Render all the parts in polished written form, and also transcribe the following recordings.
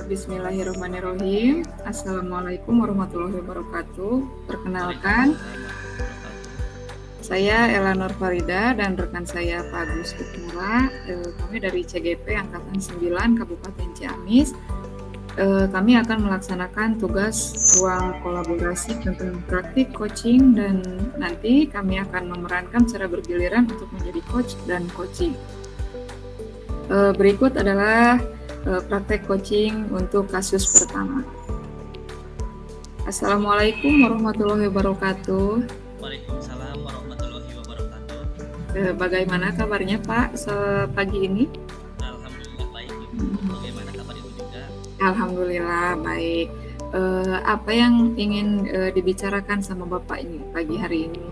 Bismillahirrahmanirrahim. Assalamualaikum warahmatullahi wabarakatuh. Perkenalkan, saya Elanor Farida dan rekan saya Pak Agus Kutmula. Kami dari CGP Angkatan 9 Kabupaten Ciamis. Kami akan melaksanakan tugas ruang kolaborasi tentang praktik coaching dan nanti kami akan memerankan secara bergiliran untuk menjadi coach dan coaching. Berikut adalah praktek coaching untuk kasus pertama. Assalamualaikum warahmatullahi wabarakatuh. Waalaikumsalam warahmatullahi wabarakatuh. Bagaimana kabarnya Pak pagi ini? Alhamdulillah baik Ibu. Bagaimana kabar Ibu juga? Alhamdulillah baik. Apa yang ingin dibicarakan sama Bapak ini pagi hari ini?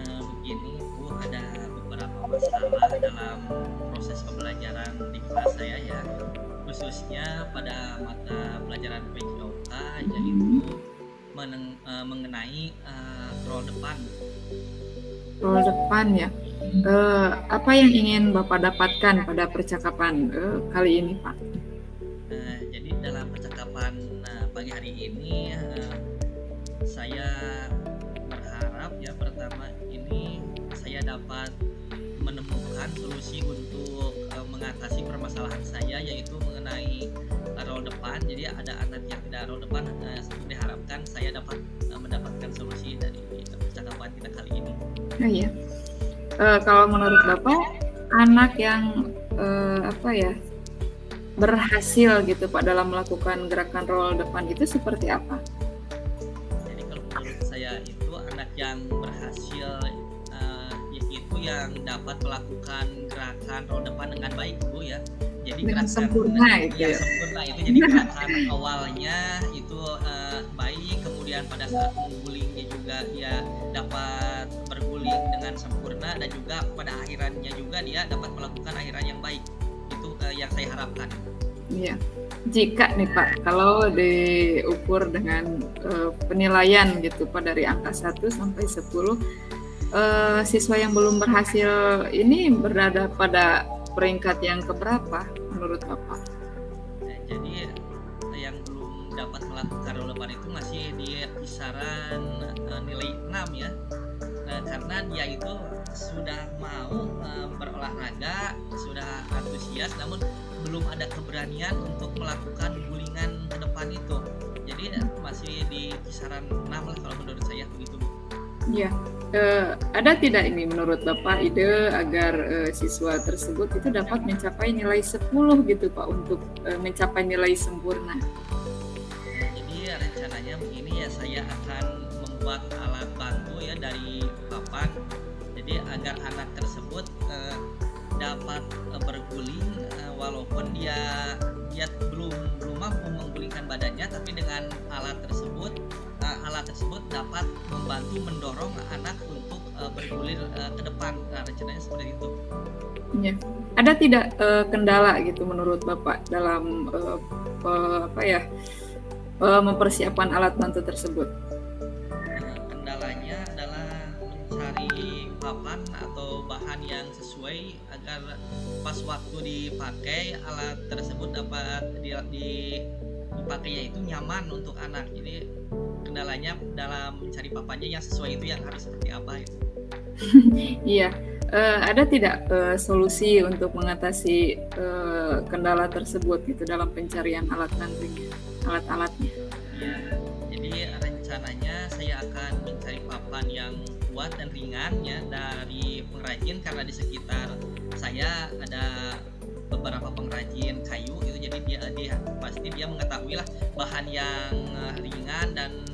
Begini Bu, ada beberapa masalah dalam proses pembelajaran di kelas saya ya, khususnya pada mata pelajaran PJOK, yaitu mengenai role depan. Role depan ya. Apa yang ingin Bapak dapatkan pada percakapan kali ini Pak? Jadi dalam percakapan pagi hari ini saya berharap ya, pertama ini saya dapat menemukan solusi untuk mengatasi permasalahan saya, yaitu mengenai role depan. Jadi ada anak yang tidak role depan, diharapkan saya dapat mendapatkan solusi dari percakapan kita kali ini. Nah ya, kalau menurut Bapak anak yang berhasil gitu Pak dalam melakukan gerakan role depan itu seperti apa? Jadi kalau menurut saya itu anak yang berhasil yaitu yang dapat melakukan gerakan role depan dengan baik Bu ya. Jadi Dengan gerakan sempurna itu yang ya. sempurna itu, jadi gerakan awalnya itu baik, kemudian pada saat menggulingnya juga dia dapat berguling dengan sempurna, dan juga pada akhirannya juga dia dapat melakukan akhiran yang baik. Itu yang saya harapkan. Iya. Jika nih Pak, kalau diukur dengan penilaian gitu Pak dari angka 1 sampai 10, siswa yang belum berhasil ini berada pada peringkat yang keberapa menurut Bapak? Jadi yang belum dapat melakukan role depan itu masih di kisaran nilai 6 ya. Karena dia itu sudah mau berolahraga, sudah antusias, namun belum ada keberanian untuk melakukan gulingan ke depan itu. Jadi masih di kisaran 6 lah kalau menurut saya begitu. Iya. Ada tidak ini menurut Bapak ide agar siswa tersebut itu dapat mencapai nilai 10 gitu Pak untuk mencapai nilai sempurna? Jadi rencananya begini ya, saya akan membuat alat bantu ya dari papan. Jadi agar anak tersebut dapat berguling walaupun dia belum mampu menggulingkan badannya, tapi dengan alat tersebut dapat membantu mendorong anak untuk bergulir ke depan. Rencananya seperti itu. Ya. Ada tidak kendala gitu menurut Bapak dalam mempersiapkan alat bantu tersebut? Kendalanya adalah mencari papan atau bahan yang sesuai agar pas waktu dipakai alat tersebut dapat dipakainya itu nyaman untuk anak. Jadi kendalanya dalam mencari papannya yang sesuai itu yang harus seperti apa itu. Iya. Ada tidak solusi untuk mengatasi kendala tersebut gitu dalam pencarian alat bantunya, alat-alatnya? Ya, jadi rencananya saya akan mencari papan yang kuat dan ringan ya dari pengrajin, karena di sekitar saya ada beberapa pengrajin kayu itu, jadi dia pasti dia mengetahui lah bahan yang ringan dan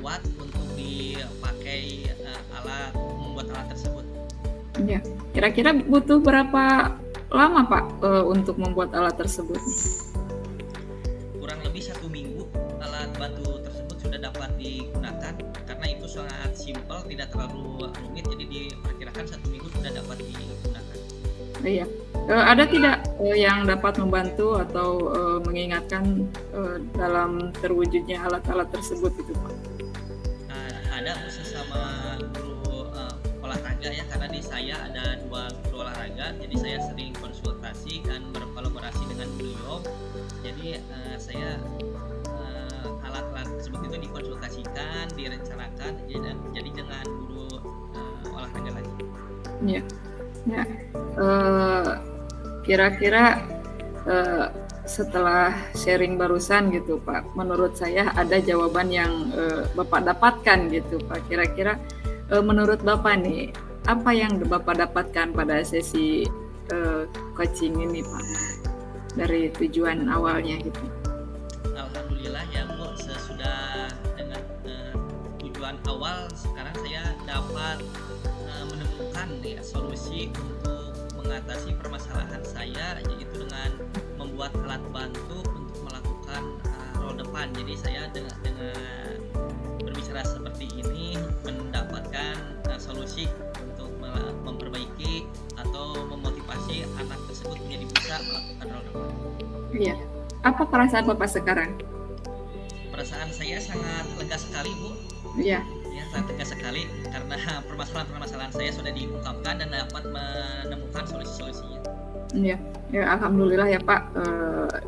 kuat untuk dipakai membuat alat tersebut. Ya, kira-kira butuh berapa lama Pak untuk membuat alat tersebut? Kurang lebih 1 minggu alat bantu tersebut sudah dapat digunakan, karena itu sangat simpel, tidak terlalu rumit, jadi diperkirakan 1 minggu sudah dapat digunakan. Iya. Ada tidak yang dapat membantu atau mengingatkan dalam terwujudnya alat-alat tersebut itu Pak? Ada sesama guru olahraga ya, karena di saya ada 2 guru olahraga, jadi saya sering konsultasi dan berkolaborasi konsultasi dengan beliau. Jadi saya alat-alat tersebut itu dikonsultasikan, direncanakan, jadi jangan dulu olahraga lagi. Ya, ya. Kira-kira setelah sharing barusan gitu Pak, menurut saya ada jawaban yang Bapak dapatkan gitu Pak. Kira-kira menurut Bapak nih, apa yang Bapak dapatkan pada sesi coaching ini Pak, dari tujuan awalnya gitu? Alhamdulillah ya Bu, sesudah dengan tujuan awal, sekarang saya dapat menemukan ya solusi untuk mengatasi permasalahan saya, yaitu dengan membuat alat bantu untuk melakukan roll depan. Jadi saya dengan berbicara seperti ini mendapatkan solusi untuk memperbaiki atau memotivasi anak tersebut menjadi bisa melakukan roll depan. Iya. Apa perasaan Bapak sekarang? Perasaan saya sangat lega sekali Bu. Iya. Ya, sangat lega sekali karena permasalahan saya sudah diungkapkan dan dapat menemukan solusi-solusinya. Iya, ya alhamdulillah ya Pak,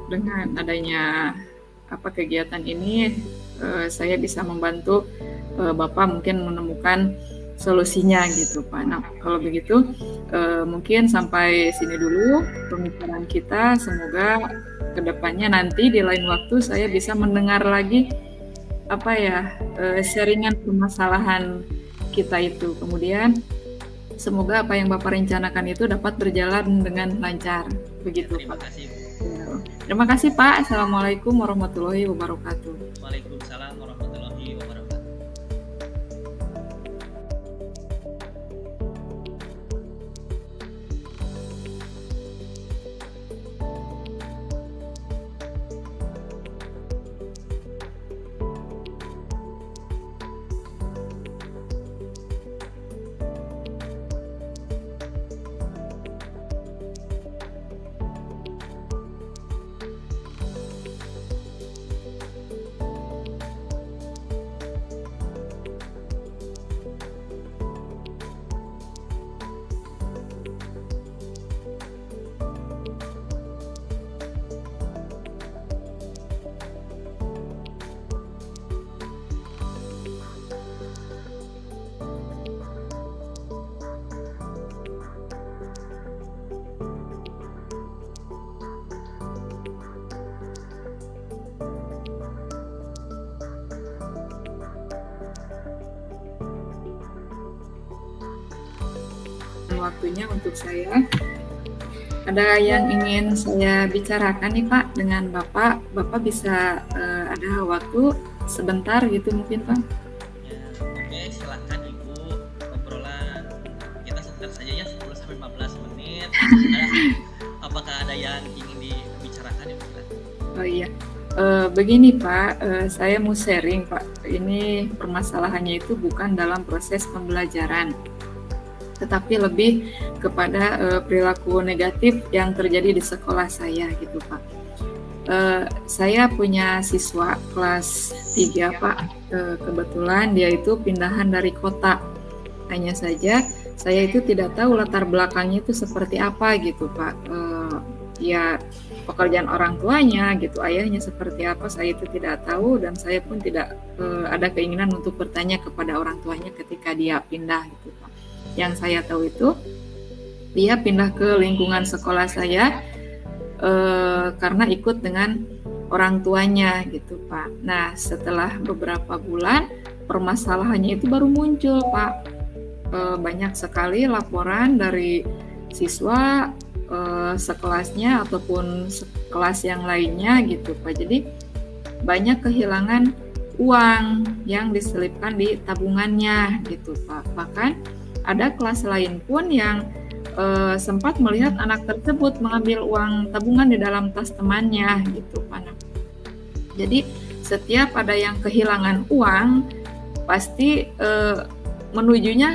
dengan adanya kegiatan ini saya bisa membantu Bapak mungkin menemukan solusinya gitu Pak. Nah kalau begitu mungkin sampai sini dulu pembicaraan kita. Semoga kedepannya nanti di lain waktu saya bisa mendengar lagi sharingan permasalahan kita itu. Kemudian semoga apa yang Bapak rencanakan itu dapat berjalan dengan lancar. Begitu Terima Pak. kasih Bu. Terima kasih Pak. Assalamualaikum warahmatullahi wabarakatuh. Waalaikumsalam warahmatullahi wabarakatuh. Waktunya untuk saya. Ada yang ingin saya bicarakan nih Pak dengan Bapak. Bapak bisa ada waktu sebentar gitu mungkin Pak? Ya, oke, silahkan Ibu, obrolan kita sebentar saja ya, 10-15 menit. Apakah ada yang ingin dibicarakan Ibu? Oh iya. Begini Pak, saya mau sharing Pak. Ini permasalahannya itu bukan dalam proses pembelajaran, tetapi lebih kepada perilaku negatif yang terjadi di sekolah saya gitu Pak. Saya punya siswa kelas 3 Pak, kebetulan dia itu pindahan dari kota. Hanya saja saya itu tidak tahu latar belakangnya itu seperti apa gitu Pak. Ya pekerjaan orang tuanya gitu, ayahnya seperti apa, saya itu tidak tahu dan saya pun tidak ada keinginan untuk bertanya kepada orang tuanya ketika dia pindah gitu Pak. Yang saya tahu itu dia pindah ke lingkungan sekolah saya karena ikut dengan orang tuanya gitu Pak. Nah setelah beberapa bulan permasalahannya itu baru muncul Pak. Banyak sekali laporan dari siswa sekelasnya ataupun sekelas yang lainnya gitu Pak. Jadi banyak kehilangan uang yang diselipkan di tabungannya gitu Pak. Bahkan ada kelas lain pun yang sempat melihat anak tersebut mengambil uang tabungan di dalam tas temannya gitu Pak. Jadi setiap ada yang kehilangan uang pasti menujunya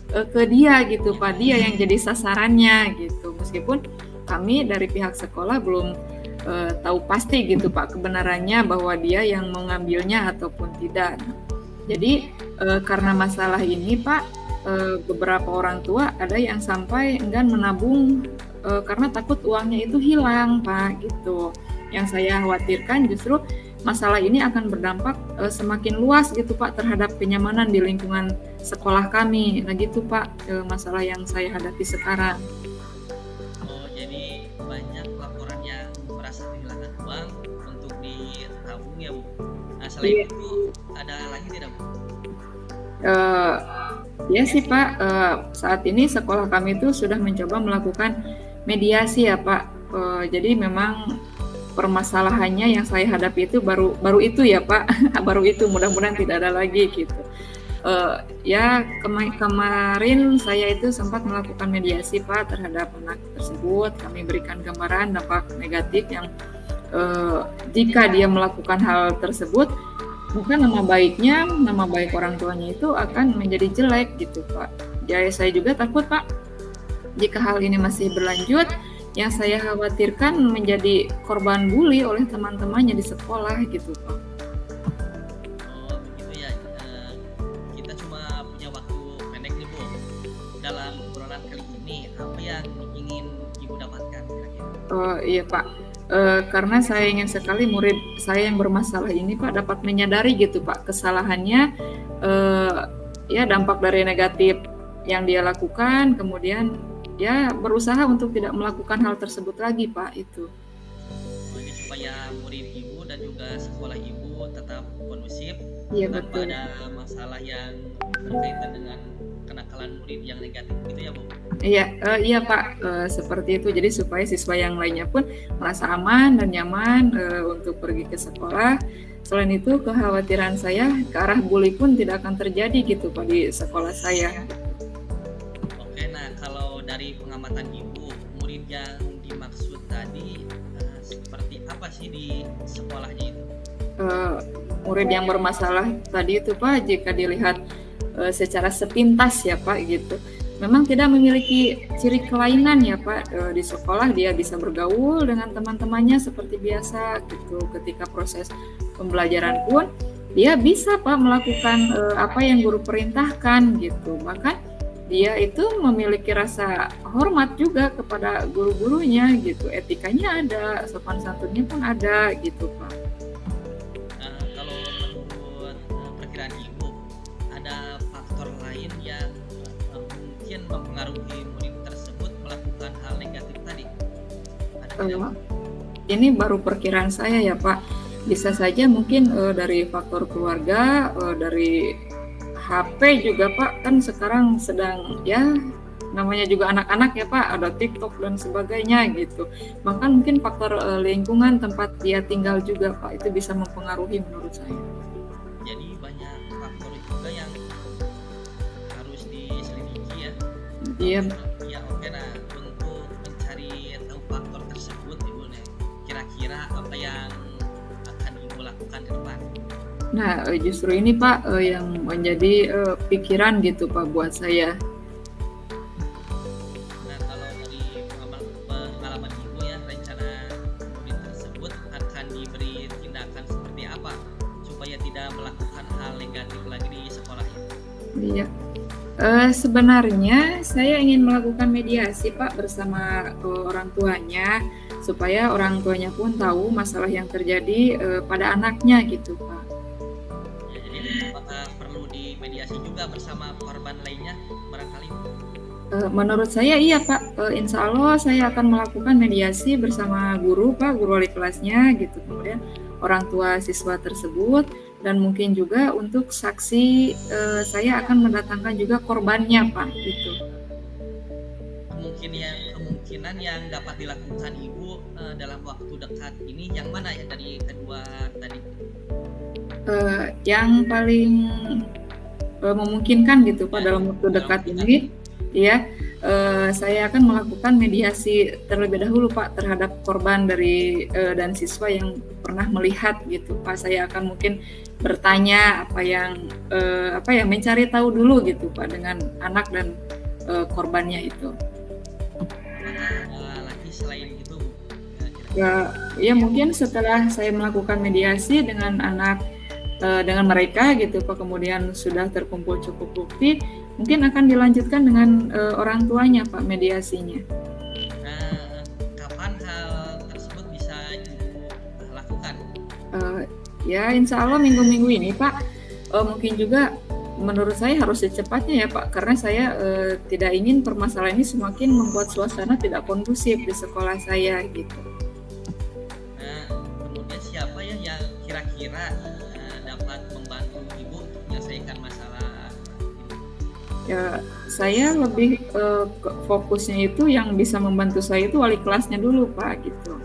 ke dia gitu Pak, dia yang jadi sasarannya gitu. Meskipun kami dari pihak sekolah belum tahu pasti gitu Pak kebenarannya bahwa dia yang mengambilnya ataupun tidak. Jadi karena masalah ini Pak, beberapa orang tua ada yang sampai enggan menabung karena takut uangnya itu hilang Pak gitu. Yang saya khawatirkan justru masalah ini akan berdampak semakin luas gitu Pak terhadap kenyamanan di lingkungan sekolah kami. Nah gitu Pak, masalah yang saya hadapi sekarang. Oh, jadi banyak laporan yang merasa kehilangan uang untuk ditabung ya Bu. Nah, selain Iya. itu ada lagi tidak Bu? Eh, ya sih Pak, saat ini sekolah kami itu sudah mencoba melakukan mediasi ya Pak. Jadi memang permasalahannya yang saya hadapi itu baru itu ya Pak, baru itu mudah-mudahan tidak ada lagi gitu. Ya kemarin saya itu sempat melakukan mediasi Pak terhadap anak tersebut. Kami berikan gambaran dampak negatif yang jika dia melakukan hal tersebut, maka nama baik orang tuanya itu akan menjadi jelek gitu Pak. Jadi saya juga takut Pak, jika hal ini masih berlanjut, yang saya khawatirkan menjadi korban bully oleh teman-temannya di sekolah gitu Pak. Oh, begitu ya. Kita cuma punya waktu pendek nih Bu. Dalam obrolan kali ini, apa yang ingin Ibu dapatkan kira-kira? Iya Pak, karena saya ingin sekali murid saya yang bermasalah ini Pak dapat menyadari gitu Pak kesalahannya, ya dampak dari negatif yang dia lakukan, kemudian ya berusaha untuk tidak melakukan hal tersebut lagi Pak itu. Ini supaya murid Ibu dan juga sekolah Ibu tetap kondusif Iya tanpa betul. ada masalah yang berkaitan dengan kenakalan murid yang negatif gitu ya Bu. Iya Pak, seperti itu. Jadi supaya siswa yang lainnya pun merasa aman dan nyaman untuk pergi ke sekolah. Selain itu kekhawatiran saya ke arah bully pun tidak akan terjadi gitu Pak di sekolah saya. Oke, nah kalau dari pengamatan Ibu, murid yang dimaksud tadi seperti apa sih di sekolahnya itu? Eh, Murid yang bermasalah tadi itu Pak, jika dilihat secara sepintas ya Pak gitu, memang tidak memiliki ciri kelainan ya Pak. Di sekolah dia bisa bergaul dengan teman-temannya seperti biasa gitu. Ketika proses pembelajaran pun dia bisa Pak melakukan apa yang guru perintahkan gitu. Bahkan dia itu memiliki rasa hormat juga kepada guru-gurunya gitu. Etikanya ada, sopan santunnya pun ada gitu Pak. Kalau menurut perkiraan Ibu, ada faktor lain yang mungkin mempengaruhi murid tersebut melakukan hal negatif tadi? Ada tidak? Eh, Ini baru perkiraan saya ya Pak. Bisa saja mungkin dari faktor keluarga, dari HP juga Pak, kan sekarang sedang ya namanya juga anak-anak ya Pak, ada TikTok dan sebagainya gitu. Bahkan mungkin faktor lingkungan tempat dia tinggal juga Pak, itu bisa mempengaruhi menurut saya. Jadi banyak faktor juga yang harus diselidiki ya. Iya. Ya oke, nah untuk mencari tahu faktor tersebut Ibu nih, kira-kira apa yang akan Ibu lakukan ke depan? Nah, justru ini Pak yang menjadi pikiran gitu Pak buat saya. Nah, kalau dari pengalaman Ibu ya, rencana murid tersebut akan diberi tindakan seperti apa supaya tidak melakukan hal negatif lagi di sekolah ini? Iya. Sebenarnya saya ingin melakukan mediasi Pak bersama orang tuanya supaya orang tuanya pun tahu masalah yang terjadi pada anaknya gitu Pak. Ya, jadi apakah perlu dimediasi juga bersama korban lainnya barangkali? Menurut saya iya Pak, insya Allah saya akan melakukan mediasi bersama guru Pak, guru wali kelasnya gitu, kemudian orang tua siswa tersebut, dan mungkin juga untuk saksi saya akan mendatangkan juga korbannya Pak gitu. Kemungkinan yang dapat dilakukan Ibu dalam waktu dekat ini yang mana ya dari kedua tadi? Yang paling memungkinkan gitu Pak dalam waktu dekat ini, ya saya akan melakukan mediasi terlebih dahulu Pak terhadap korban dari dan siswa yang pernah melihat gitu Pak. Saya akan mungkin bertanya apa yang mencari tahu dulu gitu Pak dengan anak dan korbannya itu. Lagi selain itu Ya mungkin setelah saya melakukan mediasi dengan anak dengan mereka gitu Pak, kemudian sudah terkumpul cukup bukti, mungkin akan dilanjutkan dengan orang tuanya Pak mediasinya. Nah, Ya, insya Allah minggu-minggu ini Pak, mungkin juga menurut saya harus secepatnya ya Pak, karena saya tidak ingin permasalahan ini semakin membuat suasana tidak kondusif di sekolah saya gitu. Nah, kemudian siapa ya yang kira-kira dapat membantu Ibu untuk menyelesaikan masalah ini? Ya, saya lebih fokusnya itu yang bisa membantu saya itu wali kelasnya dulu Pak gitu.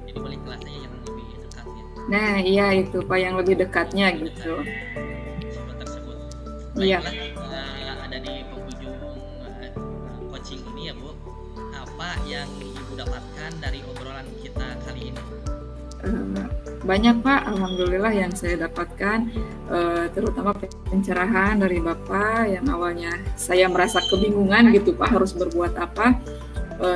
Jadi wali kelasnya yang lebih dekat ya. Nah, iya itu Pak yang lebih dekatnya gitu. Siswa tersebut. Iya. Baiklah, ada di penghujung coaching ini ya Bu. Apa yang Ibu dapatkan dari obrolan kita kali ini? Banyak Pak, alhamdulillah yang saya dapatkan, terutama pencerahan dari Bapak yang awalnya saya merasa kebingungan gitu Pak harus berbuat apa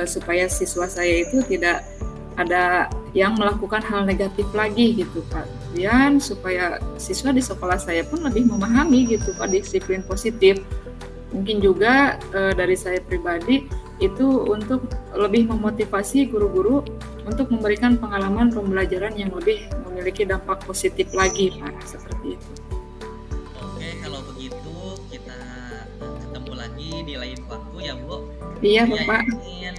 supaya siswa saya itu tidak ada yang melakukan hal negatif lagi gitu Pak. Kemudian supaya siswa di sekolah saya pun lebih memahami gitu Pak disiplin positif. Mungkin juga dari saya pribadi itu untuk lebih memotivasi guru-guru untuk memberikan pengalaman pembelajaran yang lebih memiliki dampak positif lagi Pak, seperti itu. Oke, kalau begitu kita ketemu lagi di lain waktu ya Bu. Iya Saya Bapak. ingin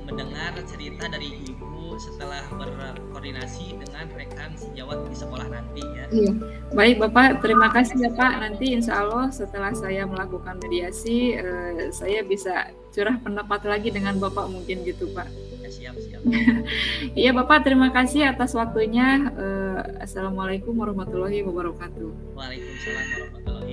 mendengar cerita dari Ibu setelah berkoordinasi dengan rekan sejawat di sekolah nanti ya. Iya. Baik Bapak, terima kasih ya Pak. Nanti insya Allah setelah saya melakukan mediasi, saya bisa curah pendapat lagi dengan Bapak mungkin gitu Pak. Ya, siap. Iya Bapak, terima kasih atas waktunya. Assalamualaikum warahmatullahi wabarakatuh. Waalaikumsalam warahmatullahi wabarakatuh.